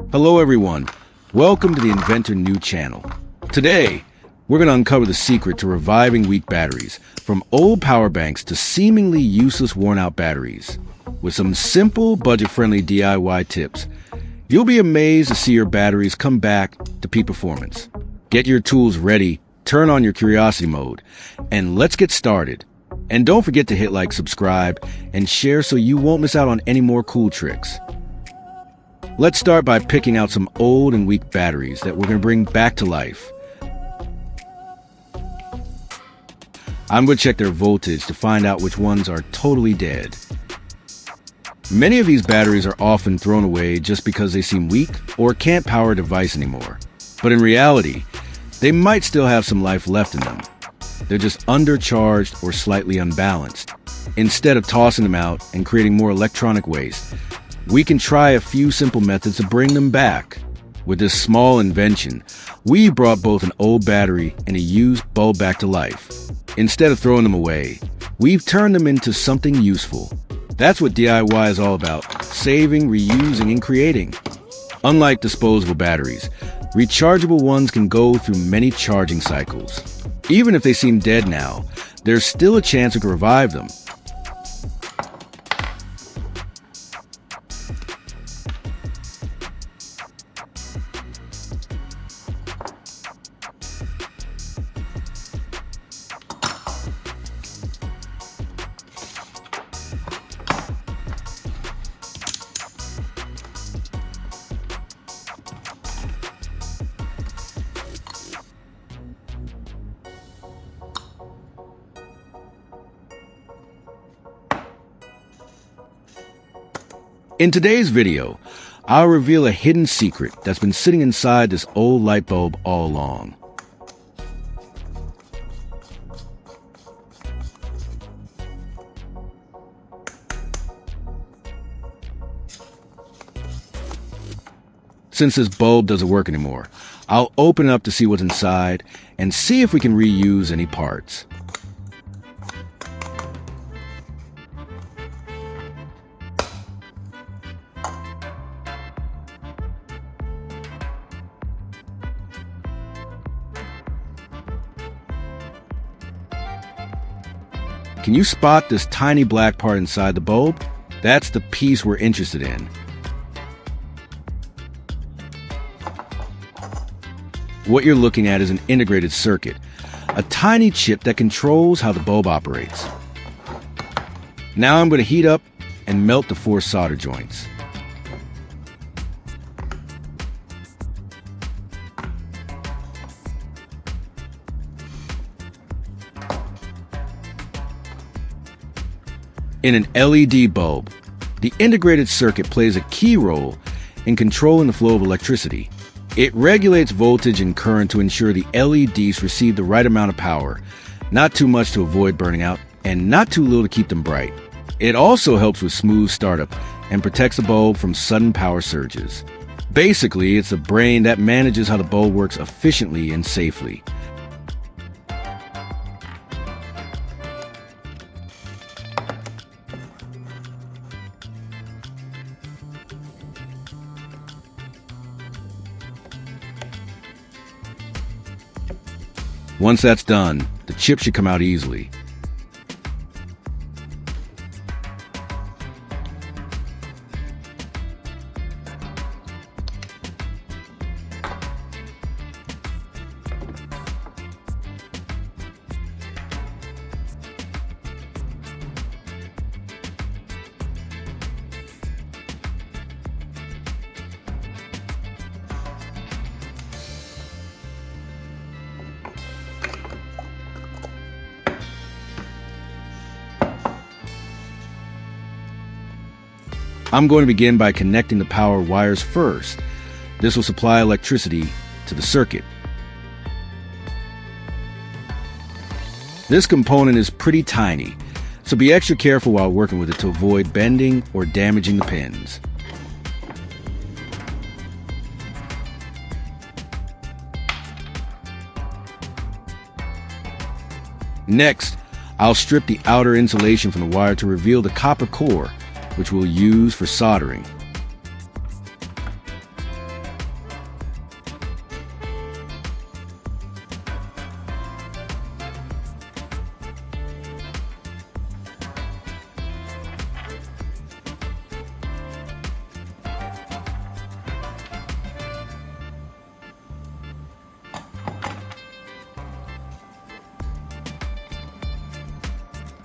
Hello everyone, welcome to the Inventor new channel. Today, we're going to uncover the secret to reviving weak batteries, from old power banks to seemingly useless worn-out batteries. With some simple, budget-friendly DIY tips, you'll be amazed to see your batteries come back to peak performance. Get your tools ready, turn on your curiosity mode, and let's get started. And don't forget to hit like, subscribe, and share so you won't miss out on any more cool tricks. Let's start by picking out some old and weak batteries that we're going to bring back to life. I'm going to check their voltage to find out which ones are totally dead. Many of these batteries are often thrown away just because they seem weak or can't power a device anymore. But in reality, they might still have some life left in them. They're just undercharged or slightly unbalanced. Instead of tossing them out and creating more electronic waste, we can try a few simple methods to bring them back. With this small invention, we brought both an old battery and a used bulb back to life. Instead of throwing them away, we've turned them into something useful. That's what DIY is all about: saving, reusing, and creating. Unlike disposable batteries, rechargeable ones can go through many charging cycles. Even if they seem dead now, there's still a chance we can revive them. In today's video, I'll reveal a hidden secret that's been sitting inside this old light bulb all along. Since this bulb doesn't work anymore, I'll open it up to see what's inside and see if we can reuse any parts. Can you spot this tiny black part inside the bulb? That's the piece we're interested in. What you're looking at is an integrated circuit, a tiny chip that controls how the bulb operates. Now I'm going to heat up and melt the 4 solder joints. In an LED bulb, the integrated circuit plays a key role in controlling the flow of electricity. It regulates voltage and current to ensure the LEDs receive the right amount of power, not too much to avoid burning out, and not too little to keep them bright. It also helps with smooth startup and protects the bulb from sudden power surges. Basically, it's the brain that manages how the bulb works efficiently and safely. Once that's done, the chip should come out easily. I'm going to begin by connecting the power wires first. This will supply electricity to the circuit. This component is pretty tiny, so be extra careful while working with it to avoid bending or damaging the pins. Next, I'll strip the outer insulation from the wire to reveal the copper core, which we'll use for soldering.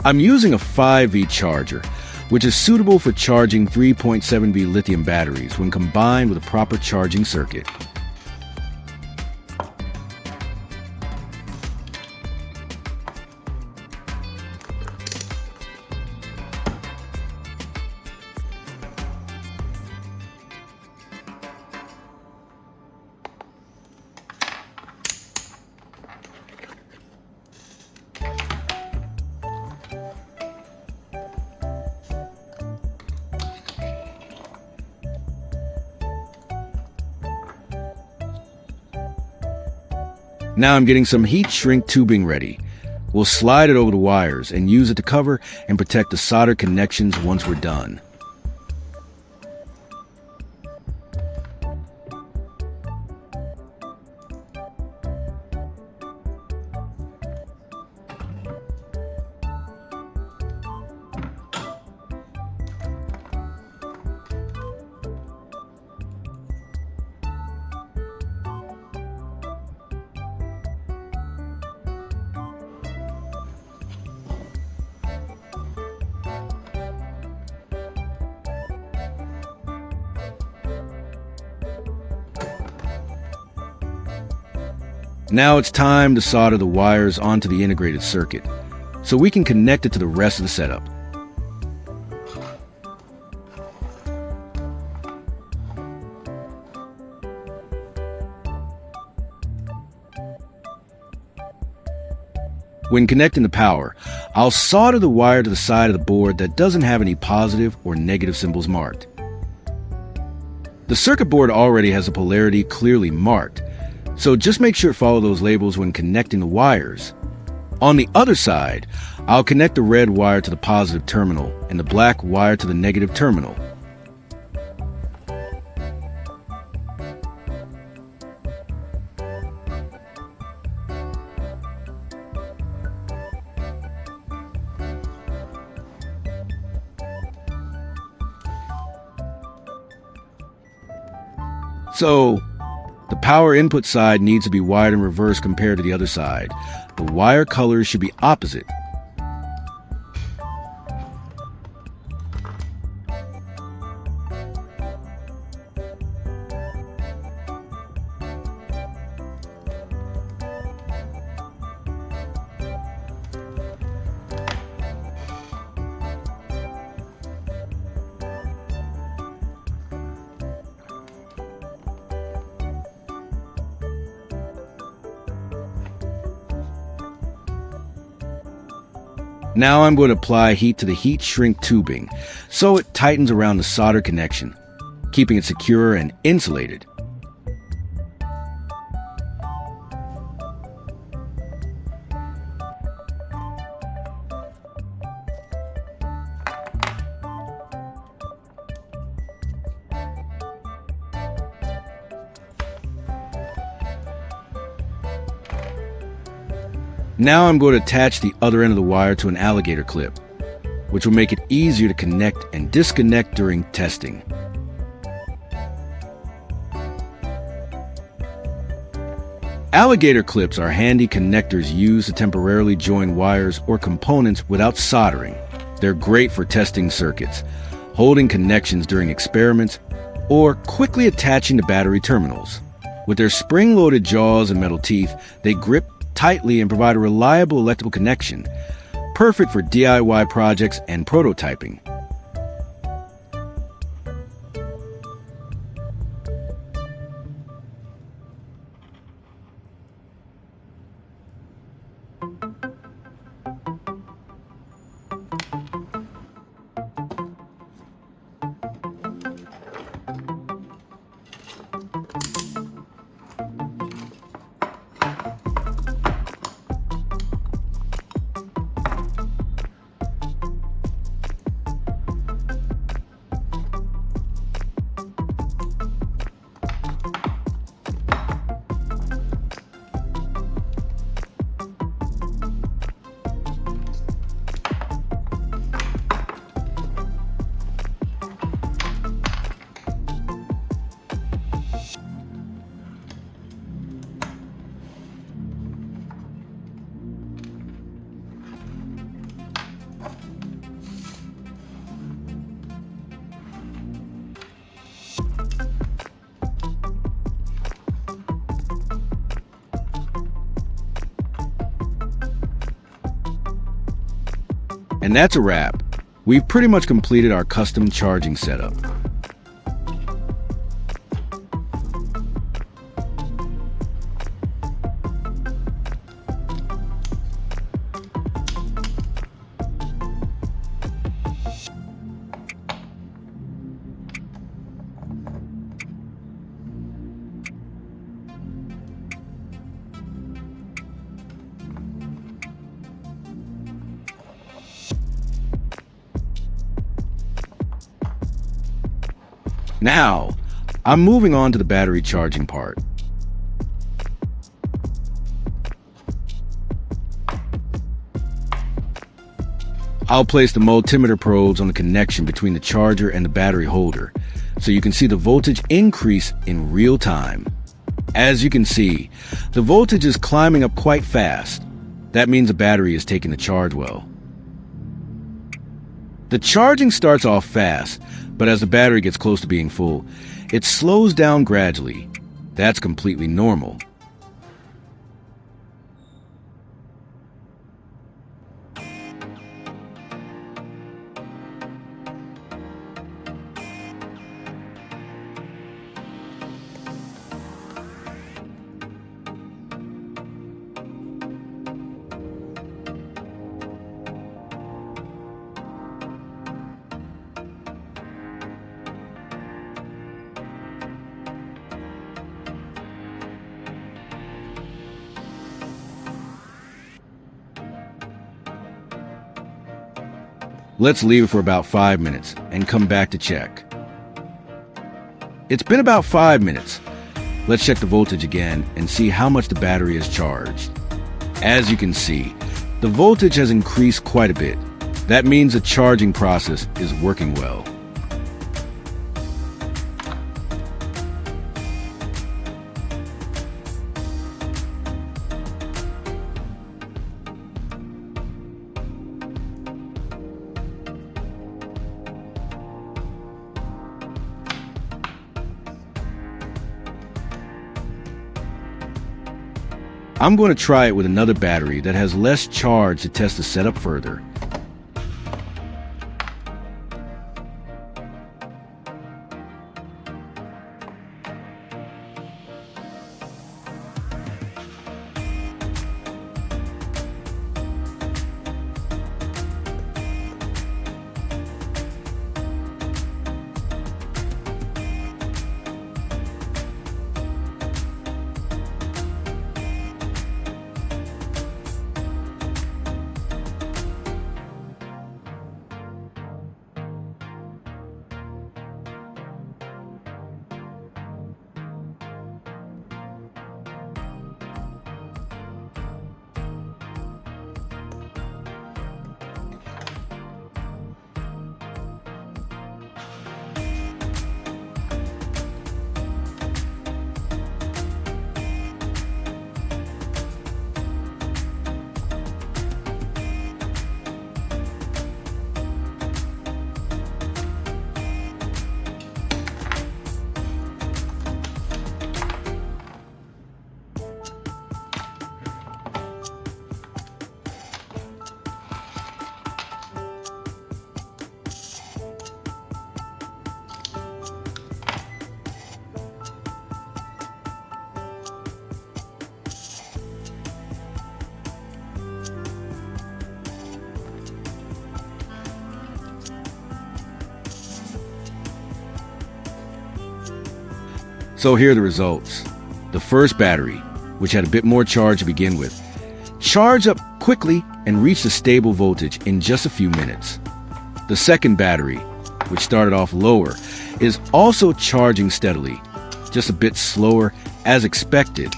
I'm using a 5V charger, which is suitable for charging 3.7V lithium batteries when combined with a proper charging circuit. Now I'm getting some heat shrink tubing ready. We'll slide it over the wires and use it to cover and protect the solder connections once we're done. Now it's time to solder the wires onto the integrated circuit, so we can connect it to the rest of the setup. When connecting the power, I'll solder the wire to the side of the board that doesn't have any positive or negative symbols marked. The circuit board already has a polarity clearly marked, so just make sure to follow those labels when connecting the wires. On the other side, I'll connect the red wire to the positive terminal and the black wire to the negative terminal. So, the power input side needs to be wired in reverse compared to the other side. The wire colors should be opposite. Now I'm going to apply heat to the heat shrink tubing so it tightens around the solder connection, keeping it secure and insulated. Now I'm going to attach the other end of the wire to an alligator clip, which will make it easier to connect and disconnect during testing. Alligator clips are handy connectors used to temporarily join wires or components without soldering. They're great for testing circuits, holding connections during experiments, or quickly attaching to battery terminals. With their spring-loaded jaws and metal teeth, they grip tightly and provide a reliable electrical connection, perfect for DIY projects and prototyping. And that's a wrap. We've pretty much completed our custom charging setup. Now, I'm moving on to the battery charging part. I'll place the multimeter probes on the connection between the charger and the battery holder, so you can see the voltage increase in real time. As you can see, the voltage is climbing up quite fast. That means the battery is taking the charge well. The charging starts off fast, but as the battery gets close to being full, it slows down gradually. That's completely normal. Let's leave it for about 5 minutes and come back to check. It's been about 5 minutes. Let's check the voltage again and see how much the battery is charged. As you can see, the voltage has increased quite a bit. That means the charging process is working well. I'm going to try it with another battery that has less charge to test the setup further. So here are the results. The first battery, which had a bit more charge to begin with, charged up quickly and reached a stable voltage in just a few minutes. The second battery, which started off lower, is also charging steadily, just a bit slower as expected.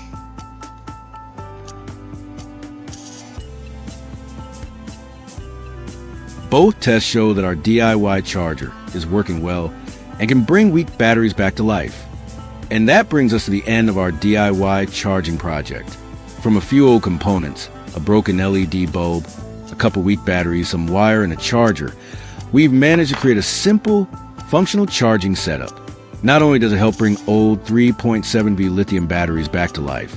Both tests show that our DIY charger is working well and can bring weak batteries back to life. And that brings us to the end of our DIY charging project. From a few old components, a broken LED bulb, a couple weak batteries, some wire, and a charger, we've managed to create a simple, functional charging setup. Not only does it help bring old 3.7V lithium batteries back to life,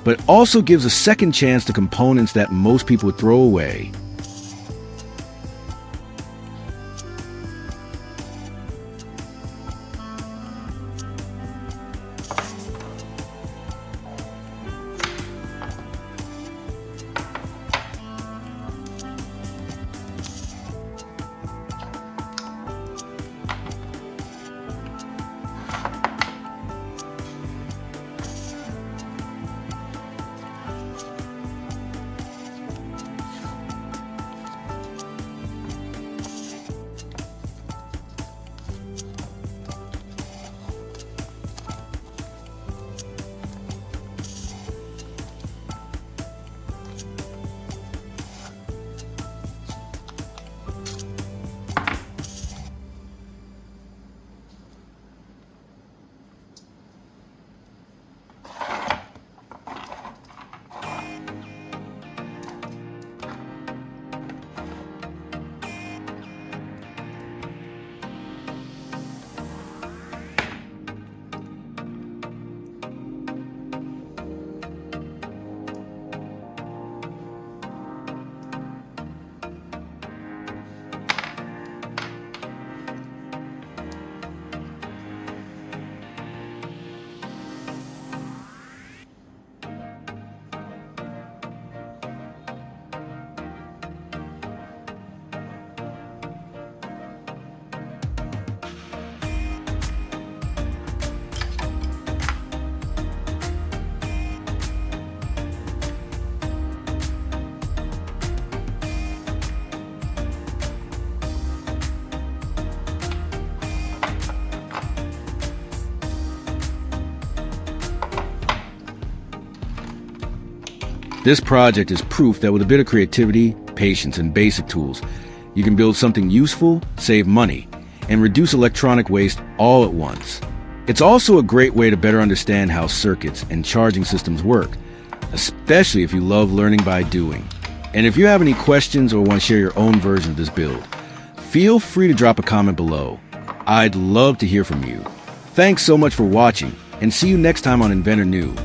but also gives a second chance to components that most people would throw away. This project is proof that with a bit of creativity, patience, and basic tools, you can build something useful, save money, and reduce electronic waste all at once. It's also a great way to better understand how circuits and charging systems work, especially if you love learning by doing. And if you have any questions or want to share your own version of this build, feel free to drop a comment below. I'd love to hear from you. Thanks so much for watching, and see you next time on Inventor New.